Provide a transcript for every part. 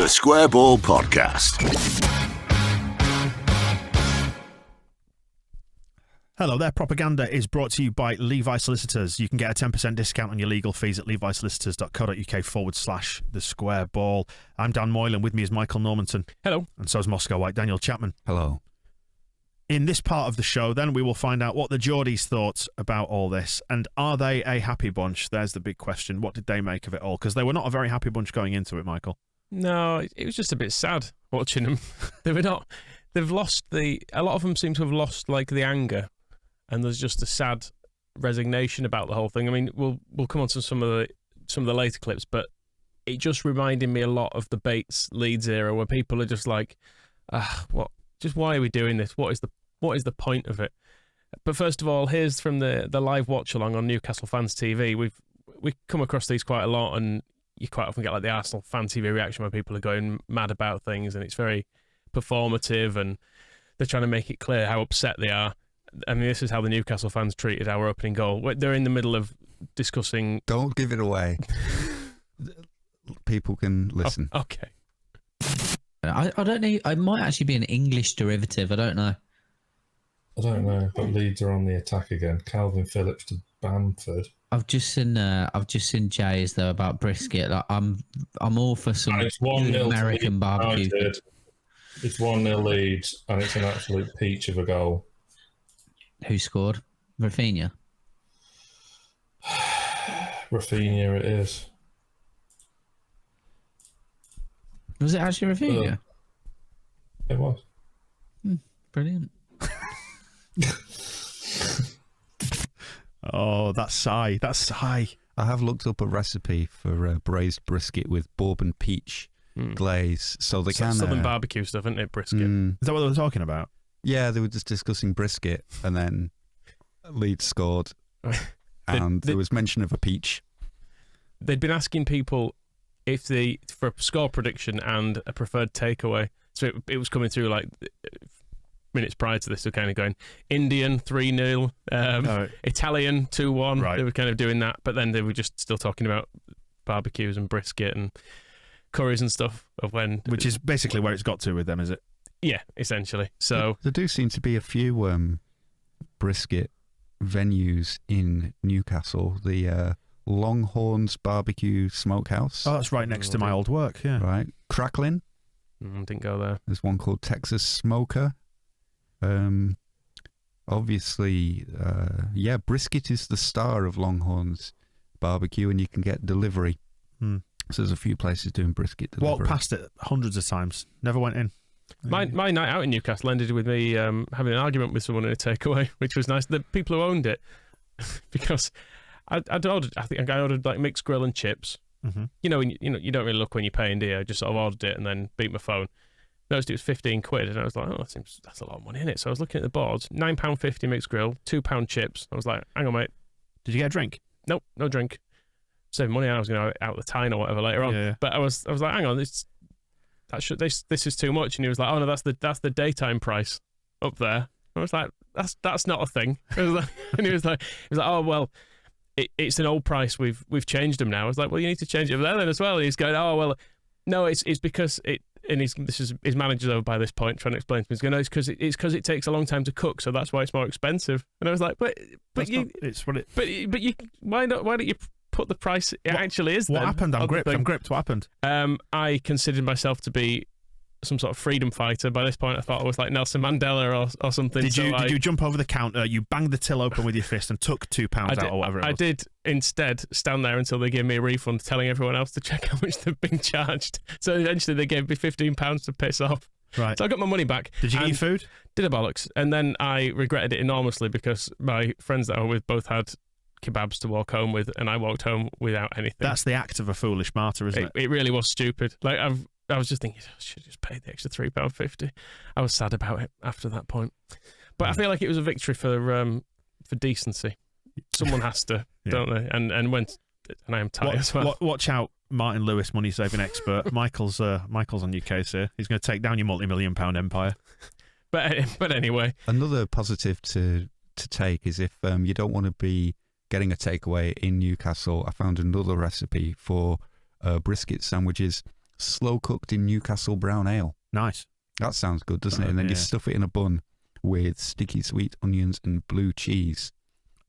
The Square Ball Podcast. Hello there. Propaganda is brought to you by Levi Solicitors. You can get a 10% discount on your legal fees at levisolicitors.co.uk/the square ball. I'm Dan Moylan. With me is Michael Normanton. Hello. And so is Moscow White Daniel Chapman. Hello. In this part of the show, then, we will find out what the Geordies thought about all this. And are they a happy bunch? There's the big question. What did they make of it all? Because they were not a very happy bunch going into it, Michael. No, it was just a bit sad watching them. They've lost a lot of them seem to have lost, like, the anger. And there's just a sad resignation about the whole thing. I mean, we'll come on to some of the later clips, but it just reminded me a lot of the Bates Leeds era, where people are just like, what? Just why are we doing this? What is the point of it? But first of all, here's from the live watch along on Newcastle Fans TV. We come across these quite a lot, and you quite often get like the Arsenal Fan TV reaction where people are going mad about things, and it's very performative, and they're trying to make it clear how upset they are. I mean, this is how the Newcastle fans treated our opening goal. They're in the middle of discussing... Don't give it away. People can listen. Oh, okay. I don't know. It might actually be an English derivative. I don't know. But Leeds are on the attack again. Calvin Phillips to Bamford. I've just seen Jay's though about brisket. Like, I'm all for some good American barbecue. It's 1-0 Leeds, and it's an absolute peach of a goal. Who scored? Rafinha. Rafinha, it is. Was it actually Rafinha? It was. Brilliant. Oh, that sigh. I have looked up a recipe for braised brisket with bourbon peach glaze. So they can... Southern barbecue stuff, isn't it, brisket? Is that what they were talking about? Yeah, they were just discussing brisket, and then Leeds scored, and there was mention of a peach. They'd been asking people for a score prediction and a preferred takeaway. So it was coming through like minutes prior to this. They're kind of going Indian 3-0, Italian 2-1. Right. They were kind of doing that, but then they were just still talking about barbecues and brisket and curries and stuff which is basically where it's got to with them, is it? Yeah, essentially. So there do seem to be a few brisket venues in Newcastle. The Longhorns Barbecue Smokehouse. Oh, that's right next to my old work, yeah. Right. Cracklin. Didn't go there. There's one called Texas Smoker. Obviously, brisket is the star of Longhorns Barbecue, and you can get delivery. So there's a few places doing brisket delivery. Walked past it hundreds of times. Never went in. My night out in Newcastle ended with me having an argument with someone in a takeaway, which was nice. The people who owned it, because I'd ordered. I think I ordered like mixed grill and chips. Mm-hmm. You don't really look when you're paying, do you? I just sort of ordered it and then beat my phone. Noticed it was £15, and I was like, oh, that's a lot of money, isn't it? So I was looking at the boards, £9.50 mixed grill, £2 chips. I was like, hang on, mate. Did you get a drink? Nope, no drink. Save money. I was going to out the Tyne or whatever later on. Yeah. But I was like, hang on, this is too much. And he was like, oh no, that's the daytime price up there. I was like, that's not a thing. And he was like, oh well, it's an old price. We've changed them now. I was like, well, you need to change it there then as well. And he's going, oh well, no, it's because it. And his manager's over by this point trying to explain to me. He's going, no, it's because it takes a long time to cook, so that's why it's more expensive. And I was like, but you, why don't you put the price it actually is? What then, happened? I'm gripped. What happened? I considered myself to be some sort of freedom fighter. By this point, I thought I was like Nelson Mandela or something. Did you jump over the counter? You banged the till open with your fist and took £2 out or whatever it was? I did instead stand there until they gave me a refund, telling everyone else to check how much they've been charged. So eventually they gave me £15 to piss off. Right. So I got my money back. Did you get your food? Did a bollocks. And then I regretted it enormously because my friends that I were with both had kebabs to walk home with, and I walked home without anything. That's the act of a foolish martyr, isn't it? It really was stupid. Like I was just thinking, I should have just paid the extra £3.50. I was sad about it after that point. But I feel like it was a victory for decency. Someone has to, don't they? And I am tired as well. Watch out, Martin Lewis, money saving expert. Michael's on your case here. He's going to take down your multi-million-pound empire. But anyway, another positive to take is if you don't want to be getting a takeaway in Newcastle, I found another recipe for brisket sandwiches. slow cooked in Newcastle brown ale. Nice. That sounds good, doesn't it? And then you stuff it in a bun with sticky sweet onions and blue cheese.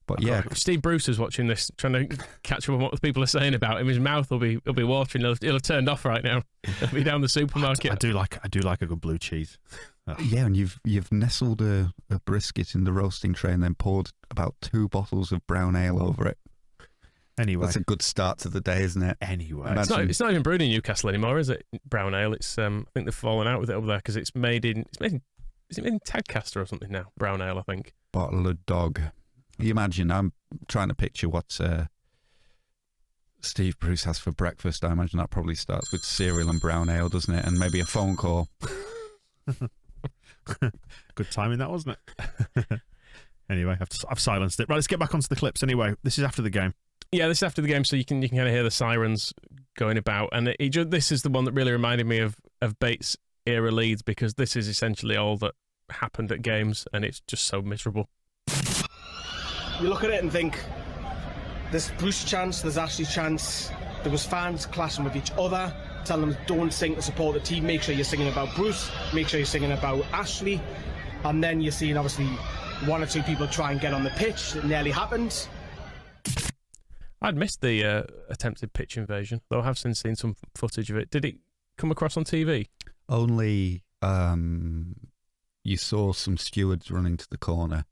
But yeah, Steve Bruce is watching this, trying to catch up on what the people are saying about him. His mouth will be watering. He'll have turned off right now. He'll be down the supermarket. I do like a good blue cheese. Yeah, and you've nestled a brisket in the roasting tray and then poured about 2 bottles of brown ale over it. Anyway, that's a good start to the day, isn't it? Anyway, it's not even brewed in Newcastle anymore, is it? Brown ale. It's I think they've fallen out with it over there because it's made in Tadcaster or something now. Brown ale, I think. Bottle of dog. You imagine, I'm trying to picture what Steve Bruce has for breakfast. I imagine that probably starts with cereal and brown ale, doesn't it? And maybe a phone call. Good timing that, wasn't it? Anyway, I've silenced it. Right, let's get back onto the clips. Anyway, this is after the game. Yeah, this is after the game, so you can kind of hear the sirens going about. And this is the one that really reminded me of Bates' era Leeds, because this is essentially all that happened at games, and it's just so miserable. You look at it and think, there's Bruce chance, there's Ashley's chance, there was fans clashing with each other, telling them don't sing to support the team, make sure you're singing about Bruce, make sure you're singing about Ashley, and then you're seeing obviously 1 or 2 people try and get on the pitch. It nearly happened. I'd missed the attempted pitch invasion, though I have since seen some footage of it. Did it come across on TV? Only you saw some stewards running to the corner.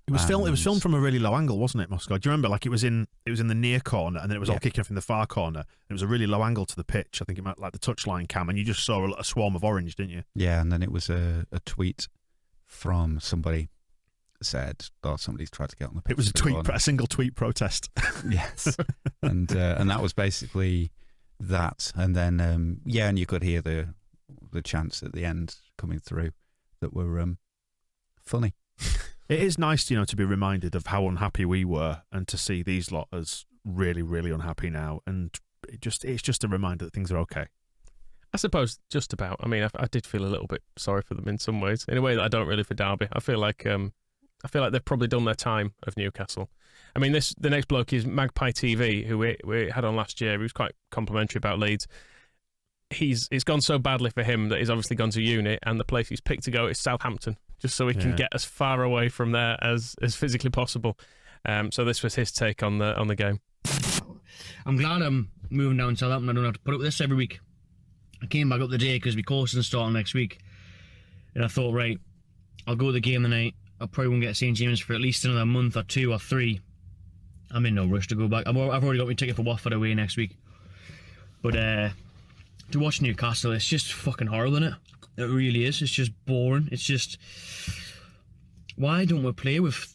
It was filmed from a really low angle, wasn't it, Moscow? Do you remember? Like it was in the near corner, and then it was all kicking off in the far corner. And it was a really low angle to the pitch. I think it might like the touchline cam, and you just saw a swarm of orange, didn't you? Yeah, and then it was a tweet from somebody said, "Oh, somebody's tried to get on the pitch." It was a single tweet protest. Yes, and that was basically that. And then and you could hear the chants at the end coming through that were funny. It is nice, to be reminded of how unhappy we were, and to see these lot as really, really unhappy now. And it's just a reminder that things are okay. I suppose just about. I mean, I did feel a little bit sorry for them in some ways, in a way that I don't really for Derby. I feel like they've probably done their time of Newcastle. I mean, the next bloke is Magpie TV, who we had on last year. He was quite complimentary about Leeds. It's gone so badly for him that he's obviously gone to uni, and the place he's picked to go is Southampton, just so he can get as far away from there as physically possible. So this was his take on the game. I'm glad I'm moving down to Southampton. I don't have to put up with this every week. I came back up the day because my course isn't starting next week, and I thought, right, I'll go to the game tonight. I probably won't get to St James for at least another month or 2 or 3. I'm in no rush to go back. I've already got my ticket for Watford away next week. But to watch Newcastle, it's just fucking horrible, isn't it? It really is. It's just boring. It's just, why don't we play with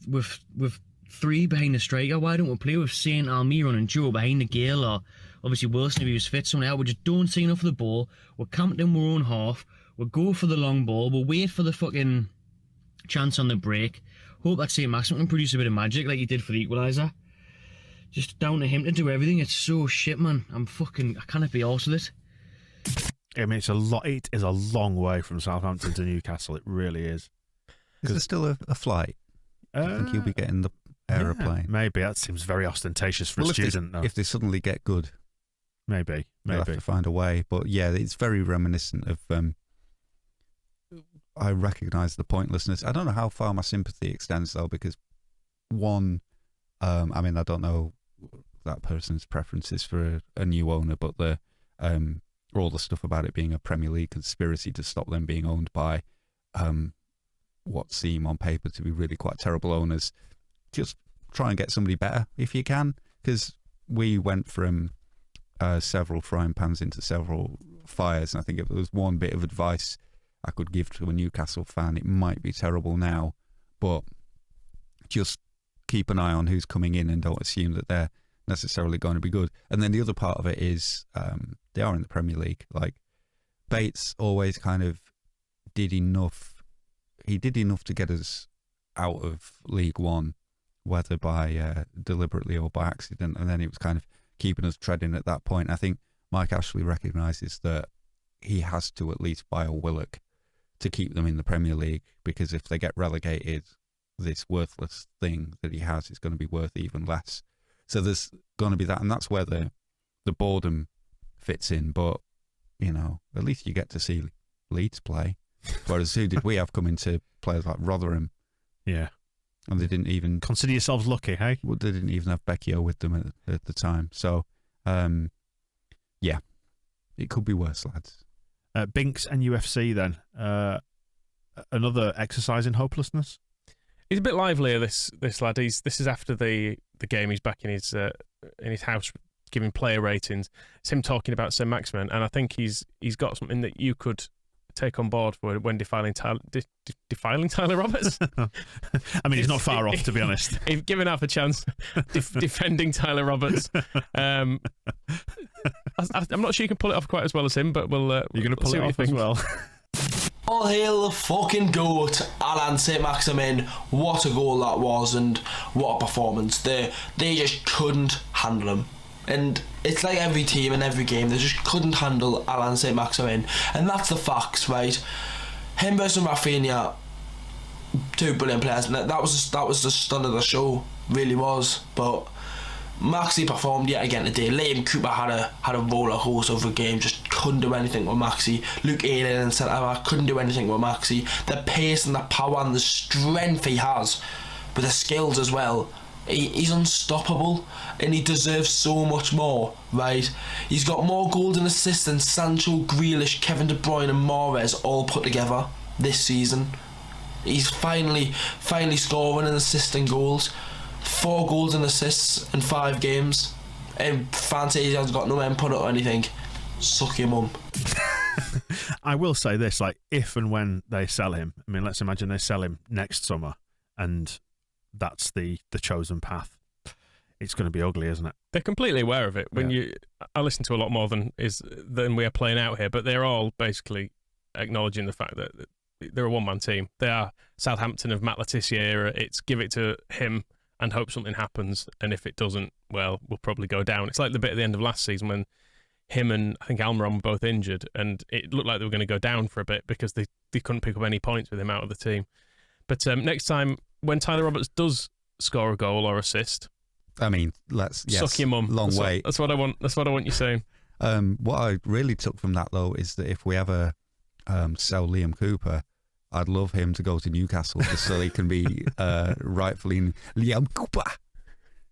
3 behind the striker? Why don't we play with Saint Almiron and Joe behind the Gale, or obviously Wilson if he was fit? Someone else. We just don't see enough of the ball. We're camped in our own half. We'll go for the long ball. We'll wait for the fucking chance on the break. Hope that St Maximin can produce a bit of magic like he did for the equaliser. Just down to him to do everything. It's so shit, man. I cannot be arsed with it. I mean, it is a long way from Southampton to Newcastle. It really is. Is there still a flight? I think you'll be getting the aeroplane. Maybe. That seems very ostentatious for a student. If they suddenly get good, maybe they'll have to find a way. But yeah, it's very reminiscent of. I recognise the pointlessness. I don't know how far my sympathy extends though, because one, I mean, I don't know that person's preferences for a new owner, but all the stuff about it being a Premier League conspiracy to stop them being owned by what seem on paper to be really quite terrible owners. Just try and get somebody better if you can, because we went from several frying pans into several fires, and I think if there was one bit of advice I could give to a Newcastle fan, it might be terrible now, but just keep an eye on who's coming in and don't assume that they're necessarily going to be good. And then the other part of it is they are in the Premier League. Like, Bates always kind of did enough. He did enough to get us out of League One, whether by deliberately or by accident, and then it was kind of keeping us treading at that point. I think Mike Ashley recognises that he has to at least buy a Willock to keep them in the Premier League, because if they get relegated, this worthless thing that he has is going to be worth even less. So there's going to be that, and that's where the boredom fits in. But at least you get to see Leeds play. Whereas who did we have coming to players like Rotherham? Yeah. And they didn't even... Consider yourselves lucky, hey? Well, they didn't even have Becchio with them at the time. So, yeah, it could be worse, lads. Binks and UFC then. Another exercise in hopelessness? He's a bit livelier, this lad. This is after the game. He's back in his house giving player ratings. It's him talking about St. Maximin, and I think he's got something that you could take on board when defiling Tyler Roberts. I mean, he's not far off, to be honest. If given half a chance, defending Tyler Roberts. I'm not sure you can pull it off quite as well as him, but we'll. You're going to pull it off as well. All hail the fucking GOAT, Alan St. Maximin. What a goal that was, and what a performance. They just couldn't handle him. And it's like every team in every game, they just couldn't handle Alan St. Maximin. And that's the facts, right? Him versus Rafinha, two brilliant players, and that was the stun of the show, really was. But Maxi performed yet again today. Liam Cooper had a roller coaster of a game, just couldn't do anything with Maxi. Luke Ayling in centre back couldn't do anything with Maxi. The pace and the power and the strength he has, with the skills as well. He's unstoppable, and he deserves so much more, right? He's got more goals and assists than Sancho, Grealish, Kevin De Bruyne and Mahrez all put together this season. He's finally scoring and assisting goals. 4 goals and assists in 5 games. And fancy he hasn't got no input or anything. Suck your mum. I will say this, like, if and when they sell him, I mean, let's imagine they sell him next summer, and that's the chosen path. It's going to be ugly, isn't it? They're completely aware of it. I listen to a lot more than we are playing out here, but they're all basically acknowledging the fact that they're a one-man team. They are Southampton of Matt Letizia era. It's give it to him and hope something happens, and if it doesn't, well, we'll probably go down. It's like the bit at the end of last season when him and I think Almiron were both injured, and it looked like they were going to go down for a bit because they couldn't pick up any points with him out of the team. But next time, when Tyler Roberts does score a goal or assist, I mean, suck your mum. Long wait. That's what I want. That's what I want you saying. What I really took from that though is that if we ever sell Liam Cooper, I'd love him to go to Newcastle just so he can be rightfully Liam Cooper.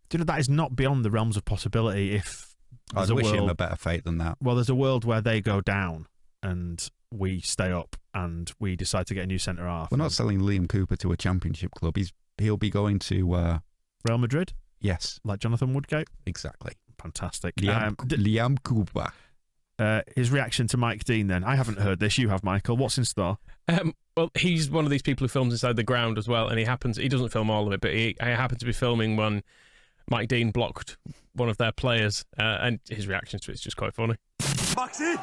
Do you know, that is not beyond the realms of possibility. If I'd wish him a better fate than that. Well, there's a world where they go down and we stay up and we decide to get a new centre half. We're not selling Liam Cooper to a championship club. He'll be going to Real Madrid. Yes, like Jonathan Woodgate. Exactly. Fantastic. Liam Cooper. His reaction to Mike Dean then. I haven't heard this. You have, Michael. What's in store? Well, he's one of these people who films inside the ground as well, and he doesn't film all of it, but he happened to be filming when Mike Dean blocked one of their players, and his reaction to it's just quite funny. Maxi!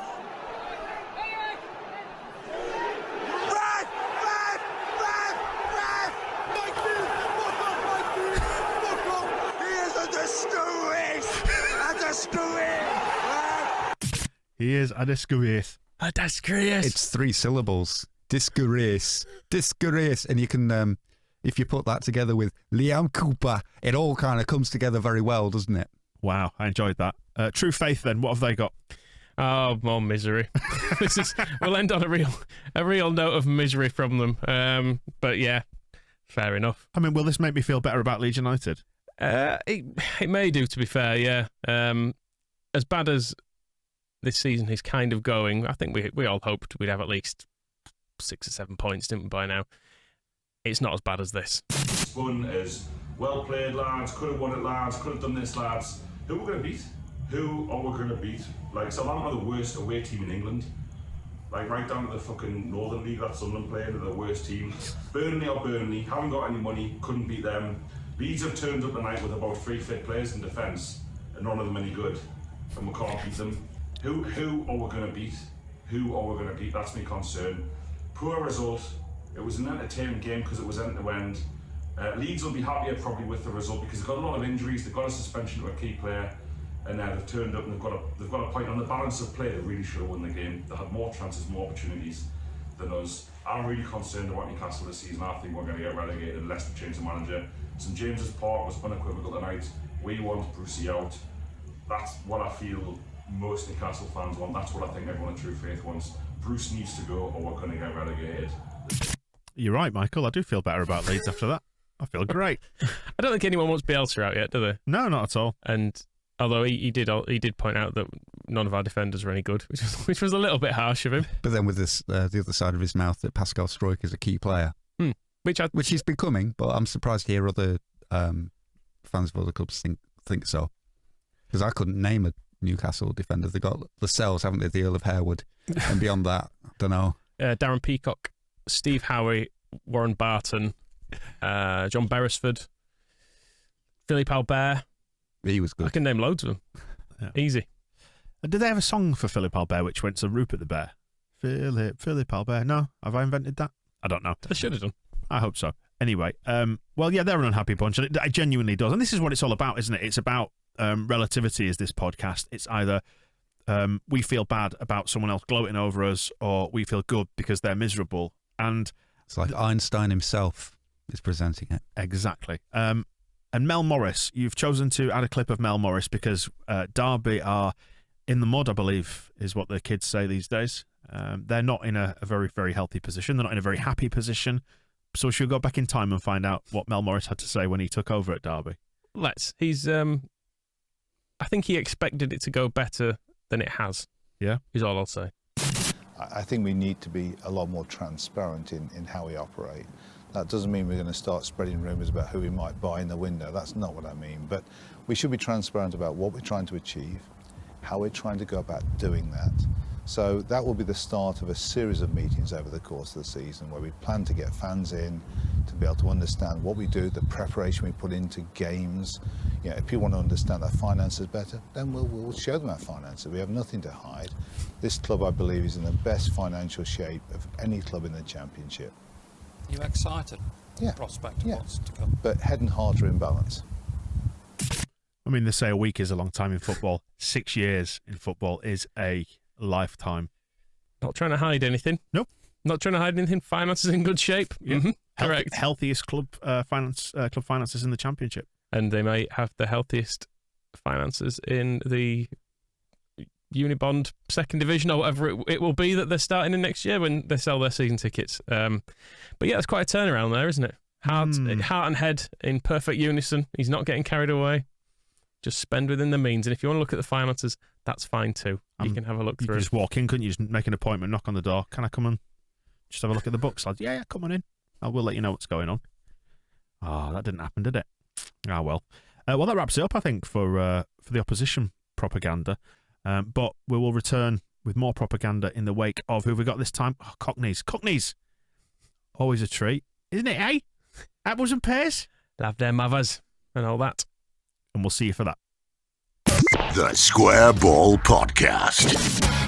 He is a disgrace. A disgrace. It's 3 syllables. Disgrace. Disgrace. And you can, if you put that together with Liam Cooper, it all kind of comes together very well, doesn't it? Wow, I enjoyed that. True Faith then, what have they got? Oh, more misery. We'll end on a real note of misery from them. But yeah, fair enough. I mean, will this make me feel better about Leeds United? It may do, to be fair, yeah. As bad as this season is kind of going, I think we all hoped we'd have at least 6 or 7 points, didn't we, by now? It's not as bad as this. Fun as well played, lads, could have won it, lads, could have done this, lads. Who are we going to beat? Who are we going to beat? Like, Southampton are the worst away team in England. Like, right down to the fucking Northern League that Sunderland playing, are the worst team. Burnley, haven't got any money, couldn't beat them. Leeds have turned up tonight with about 3 fit players in defence, and none of them any good, and we can't beat them. Who are we going to beat? Who are we going to beat? That's my concern. Poor result. It was an entertaining game because it was end to end. Leeds will be happier probably with the result because they've got a lot of injuries. They've got a suspension to a key player, and they've turned up and they've got a point on the balance of play. They really should have won the game. They had more chances, more opportunities than us. I'm really concerned about Newcastle this season. I think we're going to get relegated unless they change the manager. St James's Park was unequivocal tonight. We want Brucey out. That's what I feel most Newcastle fans want. That's what I think everyone in true faith wants. Bruce needs to go or we're going to get relegated. You're right, Michael. I do feel better about Leeds after that. I feel great. I don't think anyone wants Bielsa out yet, do they? No, not at all. And although he did point out that none of our defenders are any good, which was a little bit harsh of him. But then with this, the other side of his mouth that Pascal Struijk is a key player, which he's becoming. But I'm surprised to hear other fans of other clubs think so, because I couldn't name a Newcastle defender. They got Lascelles, haven't they? The Earl of Harewood, and beyond that, I don't know. Darren Peacock, Steve Howie, Warren Barton, John Beresford, Philippe Albert. He was good. I can name loads of them. Yeah. Easy. Did they have a song for Philippe Albert which went to Rupert the Bear? Philippe Albert. No, have I invented that? I don't know. They should have done. I hope so. Anyway, well, yeah, they're an unhappy bunch, and it genuinely does. And this is what it's all about, isn't it? It's about relativity. Is this podcast? It's either we feel bad about someone else gloating over us, or we feel good because they're miserable. And it's like Einstein himself is presenting it. Exactly. And Mel Morris, you've chosen to add a clip of Mel Morris because Derby are in the mud, I believe, is what the kids say these days. They're not in a very, very healthy position. They're not in a very happy position. So should we go back in time and find out what Mel Morris had to say when he took over at Derby? Let's. He's. I think he expected it to go better than it has. Yeah, is all I'll say. I think we need to be a lot more transparent in how we operate. That doesn't mean we're going to start spreading rumours about who we might buy in the window. That's not what I mean. But we should be transparent about what we're trying to achieve, how we're trying to go about doing that. So that will be the start of a series of meetings over the course of the season where we plan to get fans in to be able to understand what we do, the preparation we put into games. You know, if people want to understand our finances better, then we'll show them our finances. We have nothing to hide. This club, I believe, is in the best financial shape of any club in the Championship. You excited? Yeah. Prospect of what's to come. But head and heart are in balance. I mean, they say a week is a long time in football. 6 years in football is a lifetime. Not trying to hide anything. Nope. Not trying to hide anything. Finances in good shape. Yeah. Mm-hmm. Correct. Healthiest club finances in the Championship. And they may have the healthiest finances in the Unibond second division or whatever it will be that they're starting in next year when they sell their season tickets. But yeah, it's quite a turnaround there, isn't it? Heart and head in perfect unison. He's not getting carried away. Just spend within the means. And if you want to look at the finances, that's fine too. You can have a look through. You can just walk in, couldn't you? Just make an appointment, knock on the door. Can I come and just have a look at the books, lads? Yeah, come on in. I will let you know what's going on. Oh, that didn't happen, did it? Ah, well. Well, that wraps it up, I think, for the opposition propaganda. But we will return with more propaganda in the wake of who we got this time. Oh, Cockneys. Cockneys. Always a treat, isn't it, eh? Apples and pears. Love their mothers and all that. And we'll see you for that. The Square Ball Podcast.